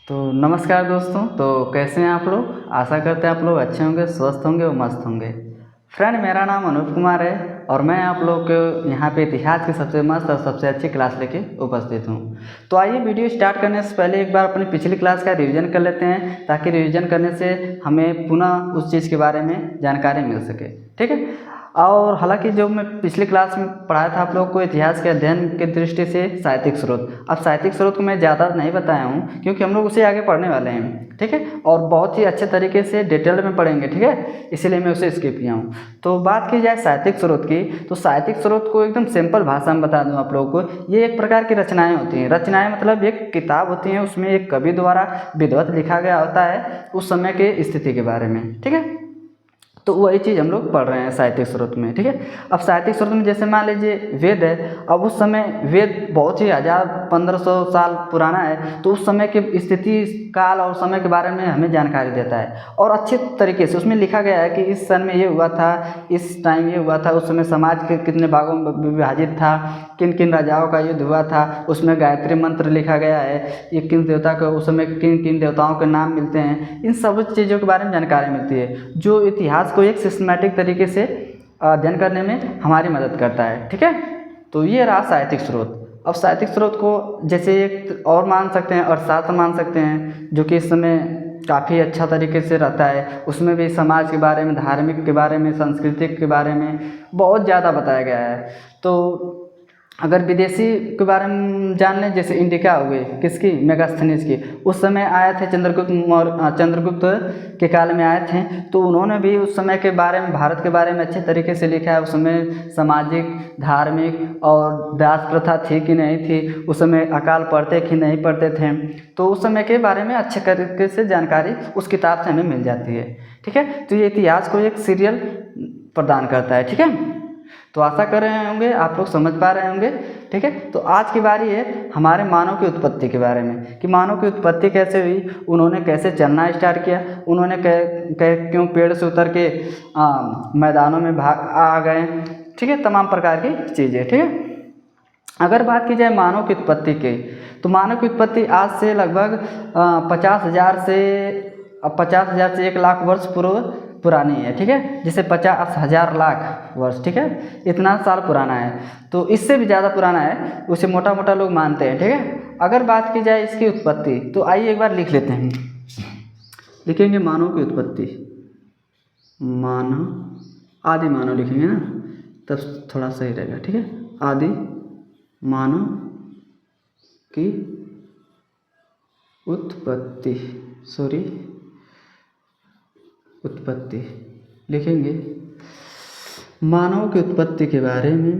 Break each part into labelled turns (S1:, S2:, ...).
S1: तो नमस्कार दोस्तों। तो कैसे हैं आप लोग? आशा करते हैं आप लोग अच्छे होंगे, स्वस्थ होंगे और मस्त होंगे। फ्रेंड, मेरा नाम अनूप कुमार है और मैं आप लोग को यहाँ पे इतिहास की सबसे मस्त और सबसे अच्छी क्लास लेके उपस्थित हूँ। तो आइए वीडियो स्टार्ट करने से पहले एक बार अपनी पिछली क्लास का रिवीजन कर लेते हैं, ताकि रिवीजन करने से हमें पुनः उस चीज़ के बारे में जानकारी मिल सके। ठीक है। और हालांकि जो मैं पिछली क्लास में पढ़ाया था आप लोग को इतिहास के अध्ययन की दृष्टि से साहित्यिक स्रोत, अब साहित्यिक स्रोत को मैं ज़्यादा नहीं बताया हूँ क्योंकि हम लोग उसे आगे पढ़ने वाले हैं। ठीक है। और बहुत ही अच्छे तरीके से डिटेल में पढ़ेंगे। ठीक है, इसीलिए मैं उसे स्किप किया हूँ। तो बात की जाए साहित्यिक स्रोत की, तो साहित्यिक स्रोत को एकदम सिंपल भाषा में बता दूँ आप लोगों को, ये एक प्रकार की रचनाएँ होती हैं। रचनाएँ मतलब एक किताब होती हैं, उसमें एक कवि द्वारा विधिवत लिखा गया होता है उस समय के स्थिति के बारे में। ठीक है। तो वही चीज़ हम लोग पढ़ रहे हैं साहित्यिक स्रोत में। ठीक है। अब साहित्यिक स्रोत में जैसे मान लीजिए वेद है, अब उस समय वेद बहुत ही 1000-1500 साल पुराना है, तो उस समय के स्थिति, काल और समय के बारे में हमें जानकारी देता है और अच्छे तरीके से उसमें लिखा गया है कि इस सन में ये हुआ था, इस टाइम ये हुआ था, उस समय समाज के कितने भागों में विभाजित था, किन किन राजाओं का युद्ध हुआ था, उसमें गायत्री मंत्र लिखा गया है, ये किन देवता को उस समय किन किन देवताओं के नाम मिलते हैं, इन सब चीज़ों के बारे में जानकारी मिलती है, जो इतिहास को एक सिस्टमैटिक तरीके से अध्ययन करने में हमारी मदद करता है। ठीक है। तो ये रहा साहित्यिक स्रोत। अब साहित्यिक स्रोत को जैसे एक और मान सकते हैं, अर्थशास्त्र मान सकते हैं, जो कि इस समय काफ़ी अच्छा तरीके से रहता है। उसमें भी समाज के बारे में, धार्मिक के बारे में, सांस्कृतिक के बारे में बहुत ज़्यादा बताया गया है। तो अगर विदेशी के बारे में जान लें, जैसे इंडिका हुए किसकी, मेगास्थनीज की, उस समय आए थे चंद्रगुप्त के काल में आए थे, तो उन्होंने भी उस समय के बारे में, भारत के बारे में अच्छे तरीके से लिखा है। उस समय सामाजिक, धार्मिक और दास प्रथा थी कि नहीं थी, उस समय अकाल पढ़ते कि नहीं पढ़ते थे, तो उस समय के बारे में अच्छे तरीके से जानकारी उस किताब से हमें मिल जाती है। ठीक है। तो ये इतिहास को एक सीरियल प्रदान करता है। ठीक है। तो आशा कर रहे होंगे आप लोग समझ पा रहे होंगे। ठीक है। तो आज की बारी है हमारे मानव की उत्पत्ति के बारे में, कि मानव की उत्पत्ति कैसे हुई, उन्होंने कैसे चलना स्टार्ट किया, उन्होंने क्यों पेड़ से उतर के मैदानों में भाग आ गए। ठीक है। तमाम प्रकार की चीज़ें। ठीक है। अगर बात की जाए मानव की उत्पत्ति की, तो मानव की उत्पत्ति आज से लगभग 50,000 से 1,00,000 वर्ष पूर्व पुरानी है। ठीक है। जैसे 50,000 लाख वर्ष, ठीक है, इतना साल पुराना है। तो इससे भी ज़्यादा पुराना है, उसे मोटा मोटा लोग मानते हैं। ठीक है। अगर बात की जाए इसकी उत्पत्ति, तो आइए एक बार लिख लेते हैं। लिखेंगे मानव की उत्पत्ति, मानव, आदि मानव लिखेंगे ना, तब थोड़ा सही रहेगा। ठीक है। आदि मानव की उत्पत्ति, उत्पत्ति लिखेंगे। मानव की उत्पत्ति के बारे में,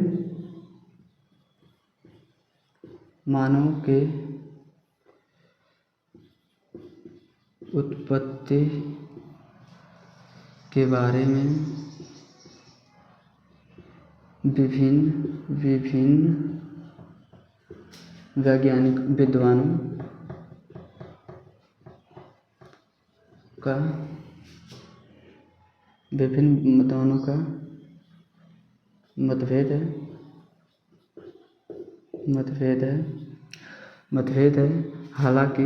S1: मानव के उत्पत्ति के बारे में विभिन्न वैज्ञानिक विद्वानों का मतभेद है। हालांकि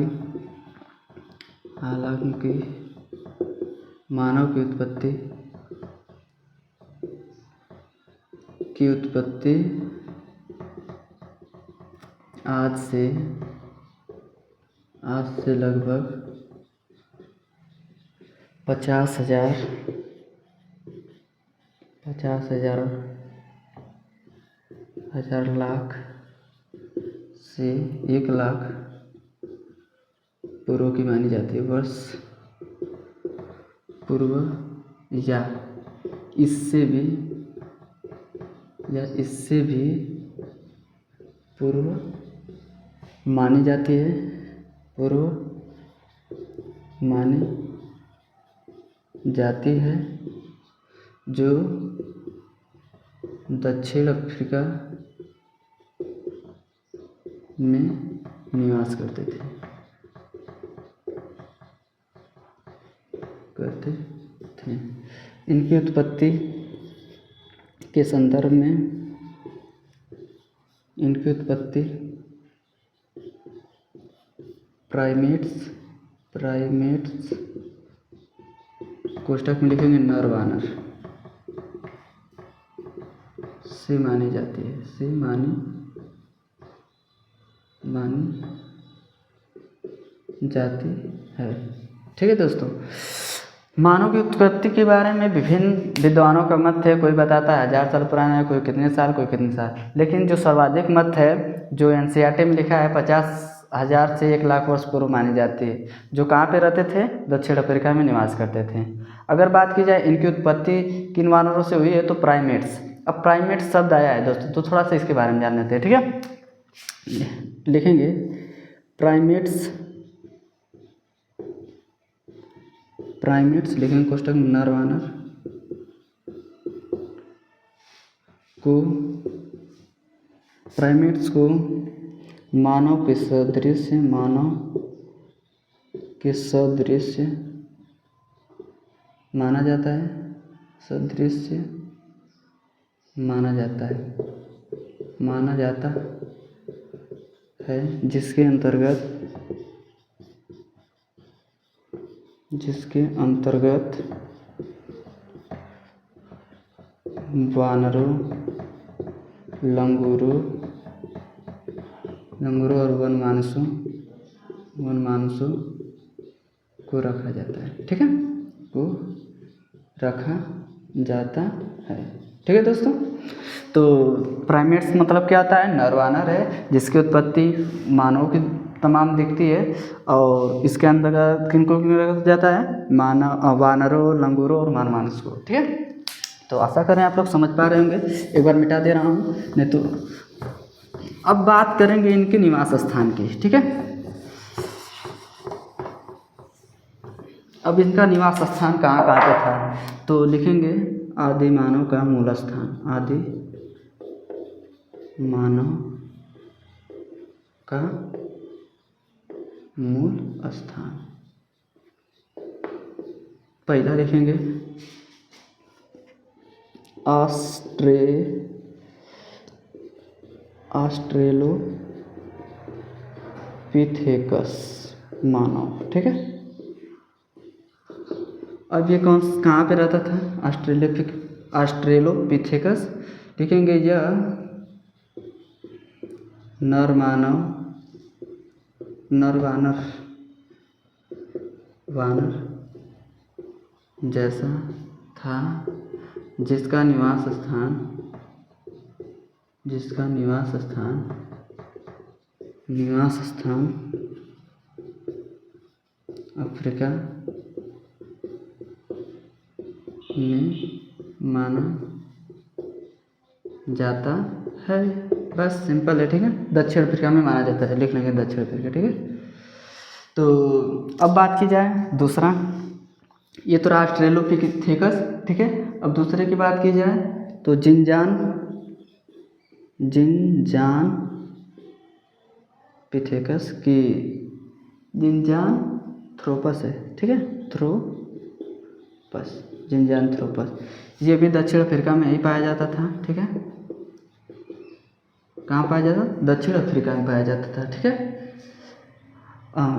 S1: मानव की उत्पत्ति आज से लगभग 50,000 लाख से 1,00,000 पूर्व की मानी जाती है, वर्ष पूर्व, या इससे भी पूर्व मानी जाती है, जो दक्षिण अफ्रीका में निवास करते थे। इनकी उत्पत्ति के संदर्भ में, प्राइमेट्स प्राइमेट्स कोष्ठक में लिखेंगे नर वानर से मानी जाती है, से मानी जाती है। ठीक है दोस्तों, मानव की उत्पत्ति के बारे में विभिन्न विद्वानों का मत है। कोई बताता है 1000 साल पुराना है, कोई कितने साल, कोई कितने साल, लेकिन जो सर्वाधिक मत है जो एनसीईआरटी में लिखा है 50,000 से 1,00,000 वर्ष पूर्व मानी जाती है। जो कहाँ पे रहते थे? दक्षिण अफ्रीका में निवास करते थे। अगर बात की जाए इनकी उत्पत्ति किन वानरों से हुई है तो प्राइमेट्स। अब प्राइमेट्स शब्द आया है दोस्तों, तो थोड़ा सा इसके बारे में जान लेते हैं। ठीक है, लिखेंगे प्राइमेट्स लिखेंगे कोष्ठक में नर वानर को, प्राइमेट्स को मानव के सदृश माना जाता है, सदृश माना जाता है, जिसके अंतर्गत वानरों, लंगूरों और वनमानुषों को रखा जाता है। ठीक है, को रखा जाता है। ठीक है दोस्तों, तो प्राइमेट्स मतलब क्या होता है? नर वानर है जिसकी उत्पत्ति मानव की तमाम दिखती है, और इसके अंतर्गत किनको रखा जाता है? वानरों, लंगूरों और वनमानुष को। ठीक है, तो आशा करें आप लोग समझ पा रहे होंगे। एक बार मिटा दे रहा हूँ, नहीं तो अब बात करेंगे इनके निवास स्थान की। ठीक है, अब इनका निवास स्थान कहाँ पे था, तो लिखेंगे आदि मानव का मूल स्थान, आदि मानव का मूल स्थान। पहला लिखेंगे ऑस्ट्रेलोपिथेकस मानव। ठीक है, अब ये कहाँ पे रहता था? ऑस्ट्रेलोपिथेकस। लिखेंगे यह नर वानर जैसा था, जिसका निवास स्थान अफ्रीका में माना जाता है। बस सिंपल है। ठीक है, दक्षिण अफ्रीका में माना जाता है, लिख लेंगे दक्षिण अफ्रीका। ठीक है, तो अब बात की जाए दूसरा, ये तो ऑस्ट्रेलोपिथेकस। ठीक है, अब दूसरे की बात की जाए तो जिनजान पिथेकस की जिनजानथ्रोपस है। ठीक है, जिनजानथ्रोपस, ये भी दक्षिण अफ्रीका में ही पाया जाता था। ठीक है, कहाँ पाया जाता? दक्षिण अफ्रीका में पाया जाता था। ठीक है,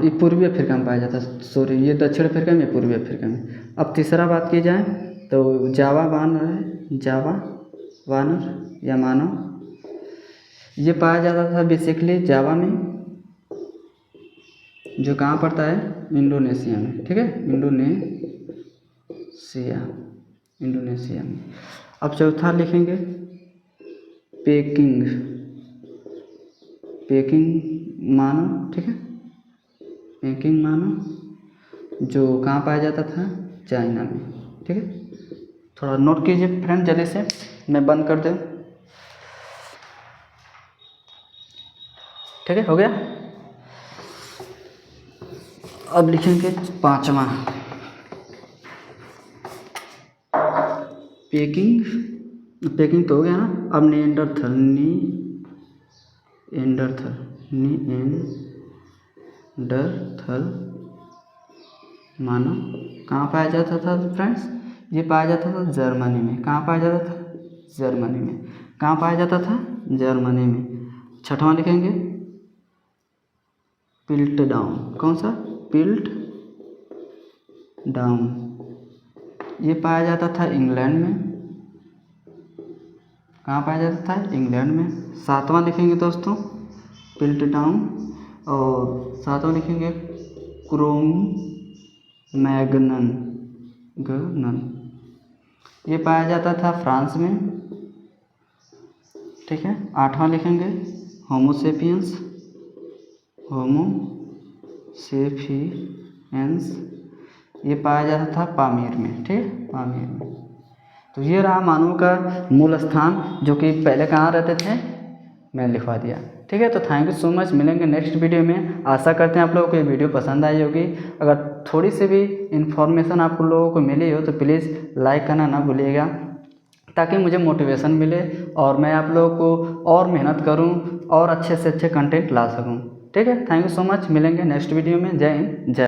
S1: ये पूर्वी अफ्रीका में पाया जाता है। सॉरी, ये दक्षिण अफ्रीका में, पूर्वी अफ्रीका में। अब तीसरा बात की जाए तो जावा वानर या मानव, ये पाया जाता था बेसिकली जावा में, जो कहाँ पड़ता है? इंडोनेशिया में। ठीक है, इंडोनेशिया में। अब चौथा लिखेंगे पेकिंग मानव। ठीक है, पेकिंग मानव जो कहाँ पाया जाता था? चाइना में। ठीक है, थोड़ा नोट कीजिए फ्रेंड, जल्दी से, मैं बंद कर दूँ। ठीक है, हो गया। अब लिखेंगे पांचवा, पेकिंग तो हो गया ना। अब निएंडरथल मानव कहाँ पाया जाता था फ्रेंड्स? ये पाया जाता था जर्मनी में। कहाँ पाया जाता था? जर्मनी में। कहाँ पाया जाता था? जर्मनी में। छठवां लिखेंगे पिल्टडाउन। कौन सा? पिल्टडाउन। डाउन, ये पाया जाता था इंग्लैंड में। कहाँ पाया जाता था? इंग्लैंड में। 7वां लिखेंगे दोस्तों पिल्टडाउन, और 7वां लिखेंगे क्रोमैग्नन, ये पाया जाता था फ्रांस में। ठीक है। 8वां लिखेंगे होमोसेपियंस, ये पाया जाता था पामीर में। ठीक है, पामीर में। तो ये रहा मानव का मूल स्थान, जो कि पहले कहाँ रहते थे, मैंने लिखवा दिया। ठीक है, तो थैंक यू सो मच। मिलेंगे नेक्स्ट वीडियो में। आशा करते हैं आप लोगों को ये वीडियो पसंद आई होगी। अगर थोड़ी सी भी इन्फॉर्मेशन आप लोगों को मिली हो तो प्लीज़ लाइक करना ना भूलिएगा, ताकि मुझे मोटिवेशन मिले और मैं आप लोगों को और मेहनत करूं और अच्छे से अच्छे कंटेंट ला सकूं। ठीक है, थैंक यू सो मच। मिलेंगे नेक्स्ट वीडियो में। जय हिंद, जय